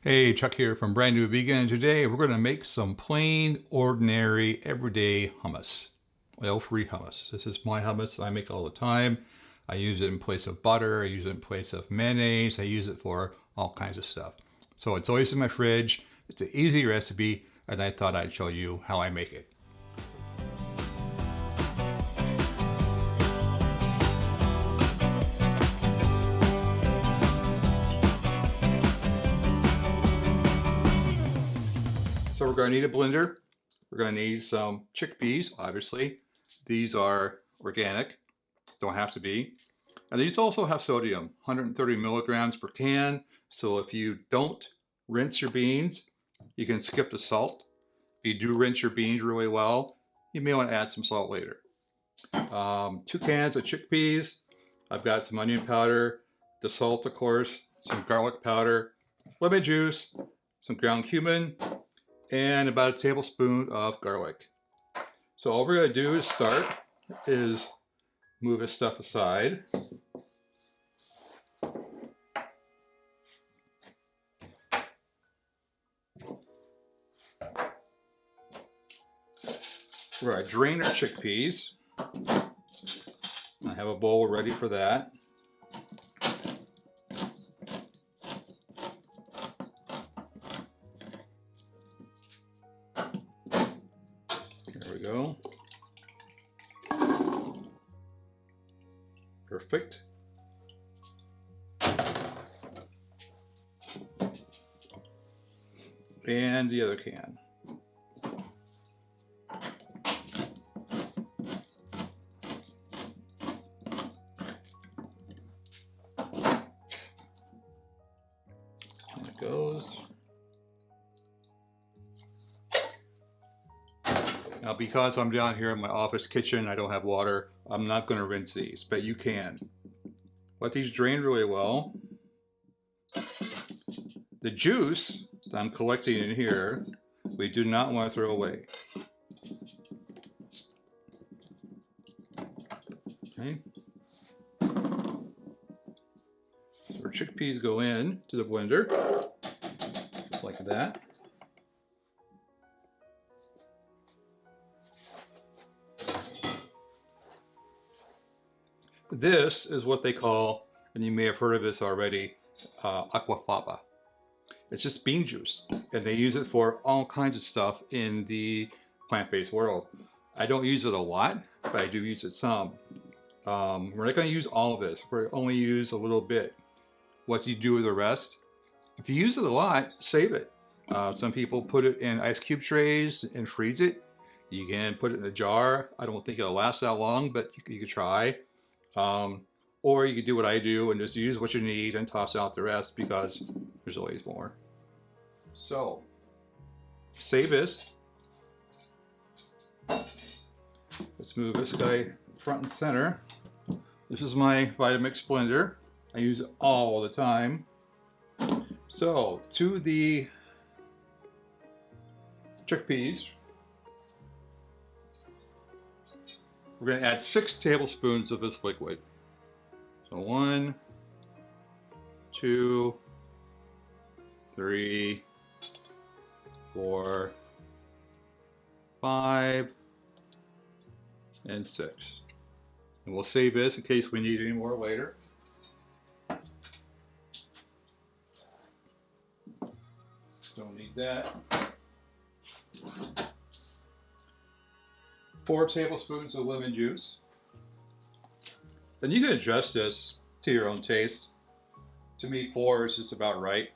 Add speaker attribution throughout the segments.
Speaker 1: Hey, Chuck here from Brand New Vegan, and today we're going to make some plain, ordinary, everyday hummus. Oil-free hummus. This is my hummus I make all the time. I use it in place of butter, I use it in place of mayonnaise, I use it for all kinds of stuff. So it's always in my fridge, it's an easy recipe, and I thought I'd show you how I make it. So we're going to need a blender. We're going to need some chickpeas, obviously. These are organic, don't have to be. And these also have sodium, 130 milligrams per can. So if you don't rinse your beans, you can skip the salt. If you do rinse your beans really well, you may want to add some salt later. 2 cans of chickpeas. I've got some onion powder, the salt, of course, some garlic powder, lemon juice, some ground cumin, and about a tablespoon of garlic. So all we're going to do to start is move this stuff aside. We're going to drain our chickpeas. I have a bowl ready for that. There we go. Perfect. And the other can. There it goes. Now, because I'm down here in my office kitchen, I don't have water, I'm not going to rinse these, but you can. Let these drain really well. The juice that I'm collecting in here, we do not want to throw away. Okay. So our chickpeas go in to the blender, just like that. This is what they call, and you may have heard of this already, aquafaba. It's just bean juice, and they use it for all kinds of stuff in the plant-based world. I don't use it a lot, but I do use it some. We're not going to use all of this. We're only use a little bit. What you do with the rest, if you use it a lot, save it. Some people put it in ice cube trays and freeze it. You can put it in a jar. I don't think it'll last that long, but you could try. Or you could do what I do and just use what you need and toss out the rest because there's always more. So, save this. Let's move this guy front and center. This is my Vitamix blender. I use it all the time. So, to the chickpeas, we're going to add 6 tablespoons of this liquid. So 1, 2, 3, 4, 5, and 6. And we'll save this in case we need any more later. Don't need that. 4 tablespoons of lemon juice. And you can adjust this to your own taste. To me, 4 is just about right.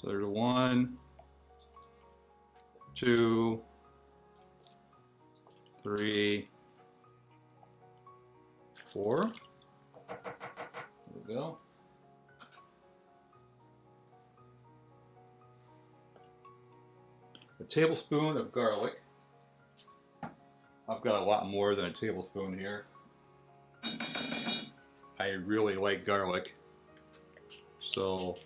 Speaker 1: So there's 1, 2, 3, 4. There we go. A tablespoon of garlic. I've got a lot more than a tablespoon here. I really like garlic, so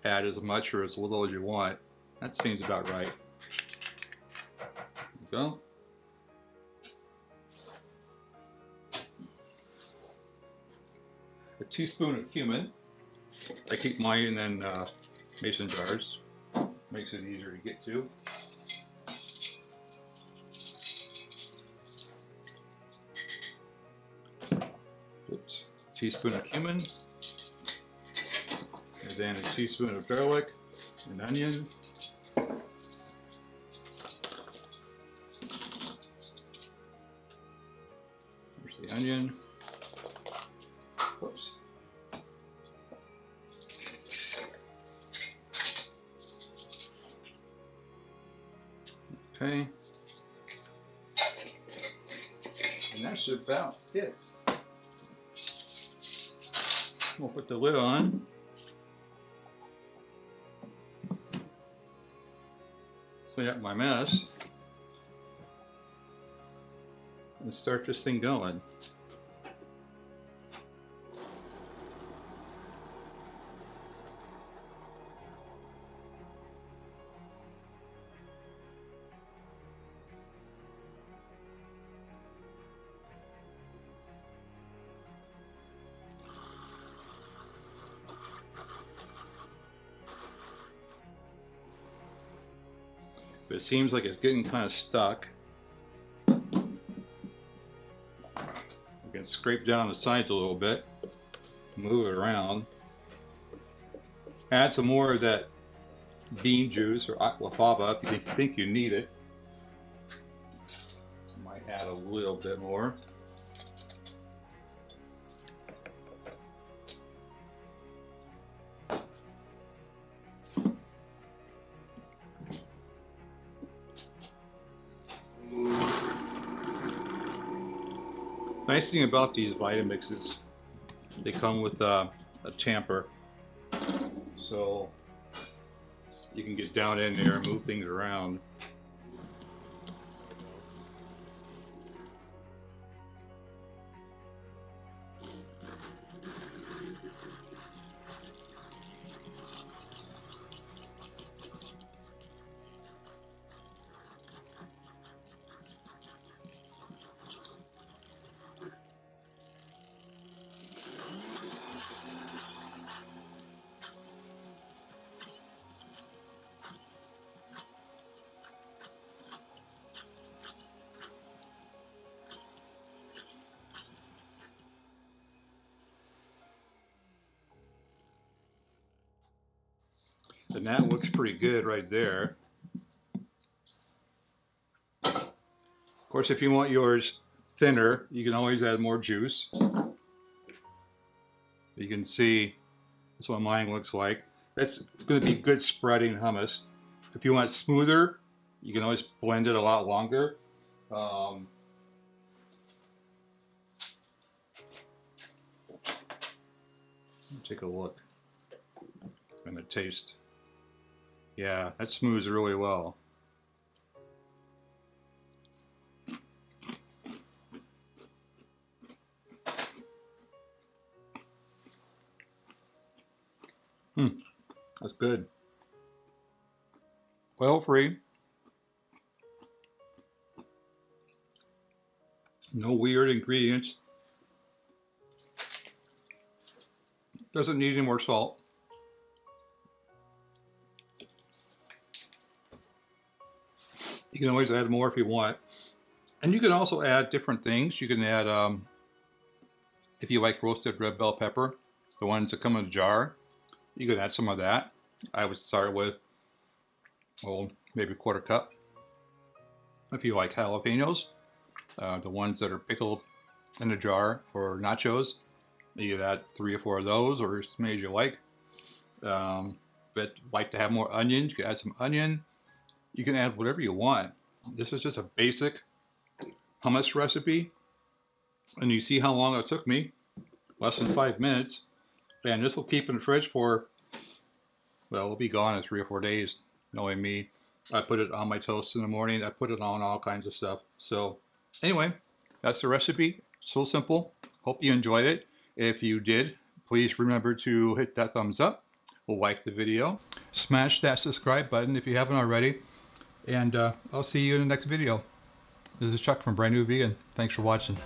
Speaker 1: add as much or as little as you want. That seems about right. There we go. A teaspoon of cumin. I keep mine in mason jars. Makes it easier to get to. Oops. Teaspoon of cumin. And then a teaspoon of garlic and onion. There's the onion. Whoops. Okay. And that's about it. We'll put the lid on. Clean up my mess. And start this thing going. But it seems like it's getting kind of stuck. We can scrape down the sides a little bit, move it around. Add some more of that bean juice or aquafaba if you think you need it. Might add a little bit more. Nice thing about these Vitamixes, they come with a tamper, so you can get down in there and move things around. And that looks pretty good right there. Of course, if you want yours thinner, you can always add more juice. You can see that's what mine looks like. That's going to be good spreading hummus. If you want it smoother, you can always blend it a lot longer. Take a look and the taste. Yeah, that smooths really well. That's good. Oil-free. No weird ingredients. Doesn't need any more salt. You can always add more if you want. And you can also add different things. You can add, if you like roasted red bell pepper, the ones that come in a jar, you can add some of that. I would start with, well, maybe a quarter cup. If you like jalapenos, the ones that are pickled in a jar for nachos, you could add 3 or 4 of those, or as many as you like. But like to have more onions, you can add some onion. You can add whatever you want. This is just a basic hummus recipe. And you see how long it took me. Less than 5 minutes. And this will keep in the fridge for, well, it'll be gone in 3 or 4 days. Knowing me, I put it on my toast in the morning. I put it on all kinds of stuff. So anyway, that's the recipe. So simple. Hope you enjoyed it. If you did, please remember to hit that thumbs up. Like the video. Smash that subscribe button if you haven't already. And I'll see you in the next video. This is Chuck from Brand New Vegan. Thanks for watching.